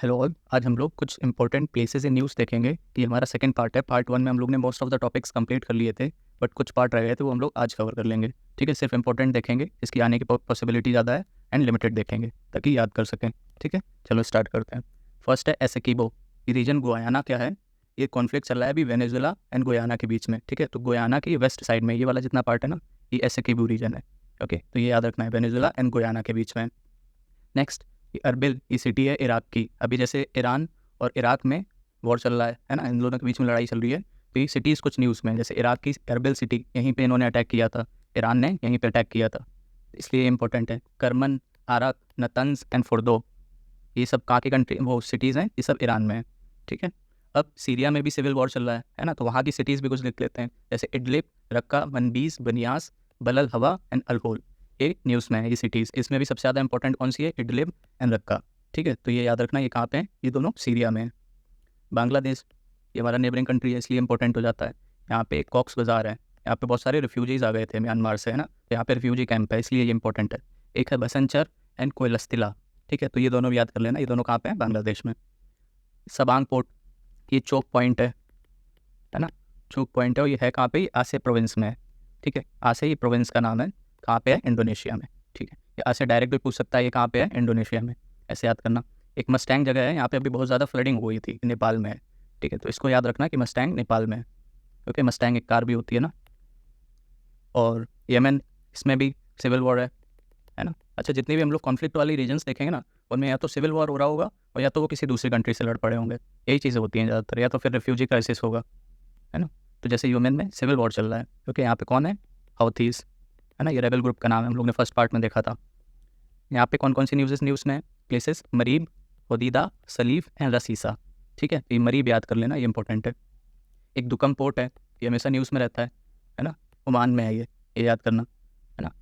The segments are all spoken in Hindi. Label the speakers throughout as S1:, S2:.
S1: हेलो ऑल, आज हम लोग कुछ इंपॉर्टेंट प्लेसेस इन न्यूज़ देखेंगे। ये हमारा सेकंड पार्ट है। पार्ट वन में हम लोग ने most of the topics complete कर लिए थे, बट कुछ पार्ट रह गए थे, वो हम लोग आज कवर कर लेंगे। ठीक है, सिर्फ इंपॉर्टेंट देखेंगे, इसकी आने की पॉसिबिलिटी ज़्यादा है, एंड लिमिटेड देखेंगे ताकि याद कर सकें। ठीक है, चलो स्टार्ट करते हैं। फर्स्ट है एसेकीबो। ये रीजन गुयाना क्या है? ये कॉन्फ्लिक्ट चल रहा है अभी वेनेजुला एंड गुयाना के बीच में। ठीक है, तो गुयाना की वेस्ट साइड में ये वाला जितना पार्ट है ना, ये एसेकीबो रीजन है। ओके, तो ये याद रखना है, वेनेजुला एंड गुयाना के बीच में। नेक्स्ट, ये अरबिल, ये सिटी है इराक की। अभी जैसे ईरान और इराक में वॉर चल रहा है ना, इन दोनों के बीच में लड़ाई चल रही है। तो ये सिटीज़ कुछ न्यूज़ में, जैसे इराक की अरबिल सिटी, यहीं पे इन्होंने अटैक किया था, ईरान ने यहीं पे अटैक किया था, इसलिए इंपॉर्टेंट है। करमन, आराक, नतंज एंड फुर्दो, ये सब कहाँ की कंट्री, वो सिटीज़ हैं, ये सब ईरान में है। ठीक है, अब सीरिया में भी सिविल वॉर चल रहा है ना, तो वहाँ की सिटीज़ भी कुछ लिख लेते हैं, जैसे इडलिब, रक्का, मनबीज, बनियास, बलल हवा एंड अलहोल। ये न्यूज़ में है ये सिटीज़। इसमें भी सबसे ज़्यादा इंपॉर्टेंट कौन सी है? Idlib and रक्का। ठीक है, तो ये याद रखना, ये कहाँ पे हैं? ये दोनों सीरिया में है। बांग्लादेश, ये हमारा नेबरिंग कंट्री है, इसलिए इंपॉर्टेंट हो जाता है। यहाँ पे एक कॉक्स बाज़ार है, यहाँ पे बहुत सारे रिफ्यूजीज़ आ गए थे म्यांमार से, है ना, तो यहाँ पे रिफ्यूजी कैंप है, इसलिए ये इंपॉर्टेंट है। एक है बसंचर एंड कोयलस्तिला। ठीक है, तो ये दोनों भी याद कर लेना, ये दोनों कहाँ पे हैं? बांग्लादेश में। सबांग पोर्ट, ये चोक पॉइंट है ना, चोक पॉइंट है, और ये है कहाँ पे? ये आसे प्रोविंस में है। ठीक है, आसे ये प्रोविंस का नाम है, कहाँ पे है? इंडोनेशिया में। ठीक है, ये आसे डायरेक्ट भी पूछ सकता है, ये कहाँ पे है? इंडोनेशिया में, ऐसे याद करना। एक मस्टैंग जगह है, यहाँ पे अभी बहुत ज़्यादा फ्लडिंग हुई थी, नेपाल में है। ठीक है, तो इसको याद रखना कि मस्टैंग नेपाल में है, क्योंकि मस्टैंग एक कार भी होती है ना। और यमन, इसमें भी सिविल वॉर है ना। अच्छा, जितनी भी हम लोग कॉन्फ्लिक्ट वाली रीजन्स देखेंगे ना, उनमें या तो सिविल वॉर हो रहा होगा, और या तो वो किसी दूसरी कंट्री से लड़ पड़े होंगे, यही चीज़ें होती हैं ज़्यादातर, या तो फिर रिफ्यूजी क्राइसिस होगा, है ना। तो जैसे यमन में सिविल वॉर चल रहा है, क्योंकि यहाँ पे कौन है? हाउथीज़, है ना, ये रेबल ग्रुप का नाम है, हम लोग ने फर्स्ट पार्ट में देखा था। यहाँ पे कौन कौन सी न्यूज़ में है? Places Marib, Hodeidah, Salif and Ras Isa. ठीक है, तो ये मरीब याद कर लेना, ये इंपॉर्टेंट है। एक दुकम पोर्ट है, ये हमेशा न्यूज़ में रहता है ना, ओमान में है ये याद करना, है ना।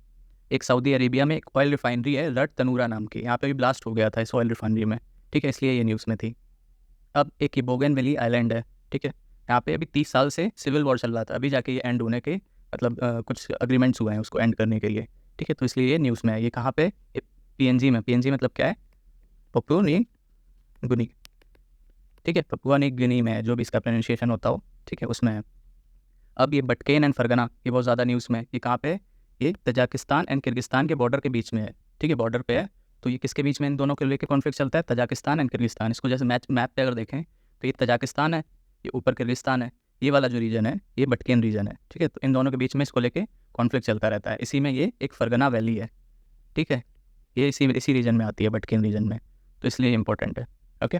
S1: एक सऊदी अरेबिया में एक ऑयल रिफाइनरी है, रट तनूरा नाम की, यहाँ पे भी ब्लास्ट हो गया था इस ऑयल रिफाइनरी में। ठीक है, इसलिए ये न्यूज़ में थी। अब एक ये बोगनवेली आइलैंड है। ठीक है, यहाँ पे अभी 30 साल से सिविल वॉर चल रहा था, अभी जाके ये एंड होने के मतलब कुछ अग्रीमेंट्स हुए हैं उसको एंड करने के लिए। ठीक है, तो इसलिए ये न्यूज़ में है। ये कहाँ पे? पीएनजी में। पीएनजी मतलब क्या है? Papua New Guinea. ठीक है, पपुआ न्यू गिनी में है, जो भी इसका प्रोनाउंसिएशन होता हो। ठीक है, उसमें है। अब ये बटकेन एंड फरगना, ये बहुत ज़्यादा न्यूज़ में है। ये कहाँ पे है? ये तजाकिस्तान एंड किर्गिस्तान के बॉर्डर के बीच में है। ठीक है, बॉर्डर पे है। तो ये किसके बीच में इन दोनों के लेके कॉन्फ्लिक्ट चलता है? Tajikistan and Kyrgyzstan. इसको जैसे मैप पे अगर देखें तो ये तजाकिस्तान है, ये ऊपर किर्गिस्तान है, ये वाला जो रीजन है ये बटकेन रीजन है। ठीक है, तो इन दोनों के बीच में इसको लेके कॉन्फ्लिक्ट चलता रहता है। इसी में ये एक फरगना वैली है। ठीक है, ये इसी रीजन में आती है, बटकेन रीजन में, तो इसलिए इंपॉर्टेंट है। ओके,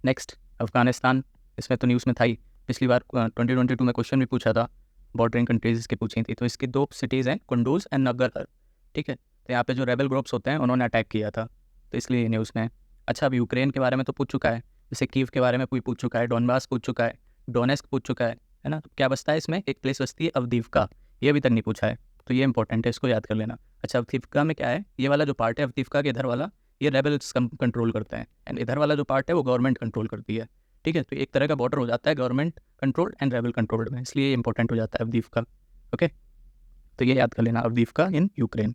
S1: नेक्स्ट अफगानिस्तान, इसमें तो न्यूज़ में था ही, पिछली बार 2022 में क्वेश्चन भी पूछा था, बॉर्डरिंग कंट्रीज इसकी पूछी थी। तो इसकी दो सिटीज़ हैं, कुंडूज एंड नगर। ठीक है, तो यहाँ पे जो रेबल ग्रुप्स होते हैं उन्होंने अटैक किया था, तो इसलिए न्यूज़ में है। अच्छा, अब यूक्रेन के बारे में तो पूछ चुका है, जैसे कीव के बारे में कोई पूछ चुका है, डोनबास पूछ चुका है, डोनेस्क पूछ चुका है ना। तो क्या बचता है इसमें? एक प्लेस बचती है अवदीव्का, ये अभी तक नहीं पूछा है, तो ये इंपॉर्टेंट है, इसको याद कर लेना। अच्छा, अवदीव्का में क्या है? ये वाला जो पार्ट है अवदीव्का के इधर वाला, ये रेबल्स कंट्रोल करते हैं, एंड इधर वाला जो पार्ट है वो गवर्नमेंट कंट्रोल करती है। ठीक है, तो एक तरह का बॉर्डर हो जाता है government controlled and rebel controlled में, इसलिए ये इंपॉर्टेंट हो जाता है अवदीव्का। ओके, तो ये याद कर लेना, अवदीव्का इन यूक्रेन।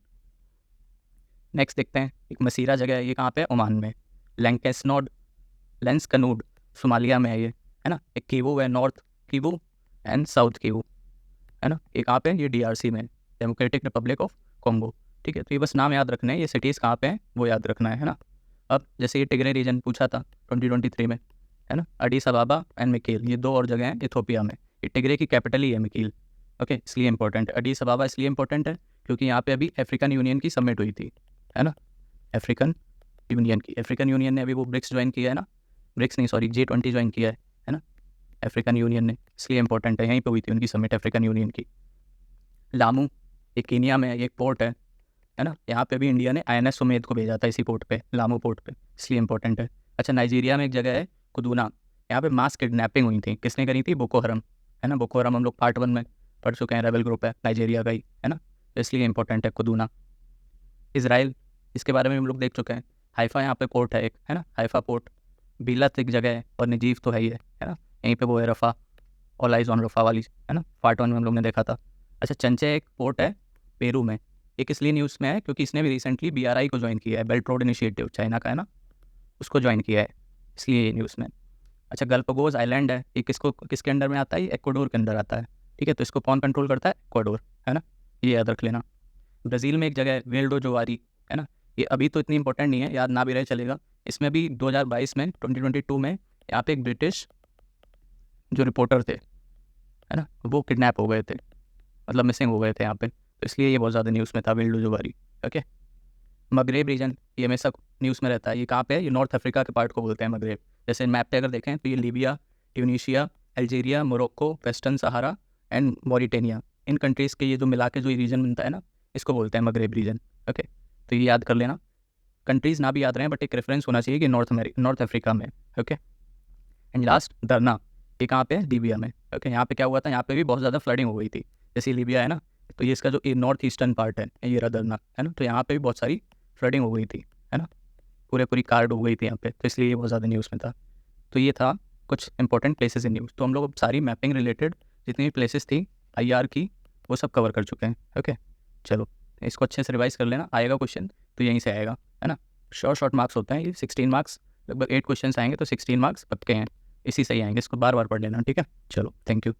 S1: नेक्स्ट देखते हैं, एक मसीरा जगह है, ये कहाँ पे है? ओमान में। लैंकेस्नोड, लेंस कनूड, सोमालिया में है ये, है ना। एक कीवू है, north Kivu and south Kivu, है ना। ये कहाँ पे है? ये डीआरसी में, डेमोक्रेटिक रिपब्लिक ऑफ कॉन्गो। ठीक है, तो ये बस नाम याद रखने हैं, ये सिटीज़ कहाँ पे हैं वो याद रखना है ना। अब जैसे ये टिग्रे रीजन पूछा था 2023 में, है ना, अडीस अबाबा एंड मिकील, ये दो और जगह हैं इथोपिया में। ये टिग्रे की कैपिटल ही है मिकील। ओके, इसलिए इंपॉर्टेंट है। अडीस अबाबा इसलिए इंपॉर्टेंट है क्योंकि यहाँ पे अभी अफ्रीकन यूनियन की समिट हुई थी, है ना, अफ्रीकन यूनियन ने अभी वो ब्रिक्स ज्वाइन किया है ना, ब्रिक्स नहीं सॉरी G20 ज्वाइन किया है ना, अफ्रीकन यूनियन ने, इसलिए इंपॉर्टेंट है। यहीं पे हुई थी उनकी समिट अफ्रीकन यूनियन की। लामू, ये कीनिया में है, ये एक पोर्ट है ना। यहाँ पे भी इंडिया ने INS सुमेध को भेजा था इसी पोर्ट पे, लामू पोर्ट पे, इसलिए इंपॉर्टेंट है। अच्छा, नाइजीरिया में एक जगह है कुदूना, यहाँ पे मास किडनैपिंग हुई थी, किसने करी थी? बोको हरम, है ना। बोको हरम हम लोग पार्ट 1 में पढ़ चुके हैं, रेबल ग्रुप है नाइजीरिया का ही, है ना, तो इसलिए इंपॉर्टेंट है कुदूना। इसराइल, इसके बारे में हम लोग देख चुके हैं। हाइफा यहाँ पे पोर्ट है एक, है ना, हाइफा पोर्ट। बिलत एक जगह है, और नजीफ तो है ही है ना, यहीं पे वो है रफ़ा, ऑल आइज ऑन रफ़ा वाली, है ना, पार्ट 1 में हम लोग ने देखा था। अच्छा, चंचे एक पोर्ट है पेरू में, ये किस लिए न्यूज़ में है? क्योंकि इसने भी रिसेंटली BRI को ज्वाइन किया है, बेल्ट रोड इनिशिएटिव, चाइना का, है ना। उसको ज्वाइन किया है, इसलिए ये न्यूज़ में। अच्छा, गल्पागोस आइलैंड है, ये किसके अंडर में आता है? ये इक्वाडोर के अंदर आता है, ठीक है। तो इसको कौन कंट्रोल करता है? इक्वाडोर, है ना, ये याद रख लेना। ब्राज़ील में एक जगह है वेल्डो जोवारी, है ना, ये अभी तो इतनी इंपॉर्टेंट नहीं है, याद ना भी रहे चलेगा। इसमें भी 2022 में 2022 में यहाँ पे एक ब्रिटिश जो रिपोर्टर थे, है ना, वो किडनैप हो गए थे, मतलब मिसिंग हो गए थे यहाँ पे, तो इसलिए ये बहुत ज़्यादा न्यूज़ में था वेल्डो जोवारी। ओके, मगरेब रीजन ये हमेशा न्यूज़ में रहता है। ये कहाँ पे है? ये नॉर्थ अफ्रीका के पार्ट को बोलते हैं मगरेब। जैसे मैप पे अगर देखें तो ये Libya, Tunisia, Algeria, Morocco, western Sahara and Mauritania, in countries के ये जो मिला के जो ये रीजन बनता है ना, इसको बोलते हैं मगरेब रीजन। ओके, तो ये याद कर लेना। कंट्रीज़ ना भी याद रहे बट एक रेफरेंस होना चाहिए कि नॉर्थ अफ्रीका में। ओके, एंड लास्ट दरना, ये कहाँ पे है? लीबिया में। ओके, यहाँ पे क्या हुआ था? यहाँ पे भी बहुत ज़्यादा फ्लडिंग हो गई थी, जैसे लीबिया है ना, तो ये इसका जो नॉर्थ ईस्टर्न पार्ट है, ये रहा दरना, है ना, तो यहाँ पे भी बहुत सारी फ्लडिंग हो गई थी, है ना, पूरी कार डूब गई थी यहाँ पे, तो इसलिए ये बहुत ज़्यादा न्यूज़ में था। तो ये था कुछ इंपॉर्टेंट प्लेसेस इन न्यूज़। तो हम लोग अब सारी मैपिंग रिलेटेड जितनी भी प्लेसेस थी IR की, वो सब कवर कर चुके हैं। ओके, चलो इसको अच्छे से रिवाइज कर लेना, आएगा क्वेश्चन तो यहीं से आएगा, है ना। शॉर्ट मार्क्स होते हैं ये, 16 मार्क्स, लगभग 8 क्वेश्चन आएंगे, तो 16 मार्क्स पक्के हैं, इसी से ही आएंगे। इसको बार बार पढ़ लेना, ठीक है। चलो, थैंक यू।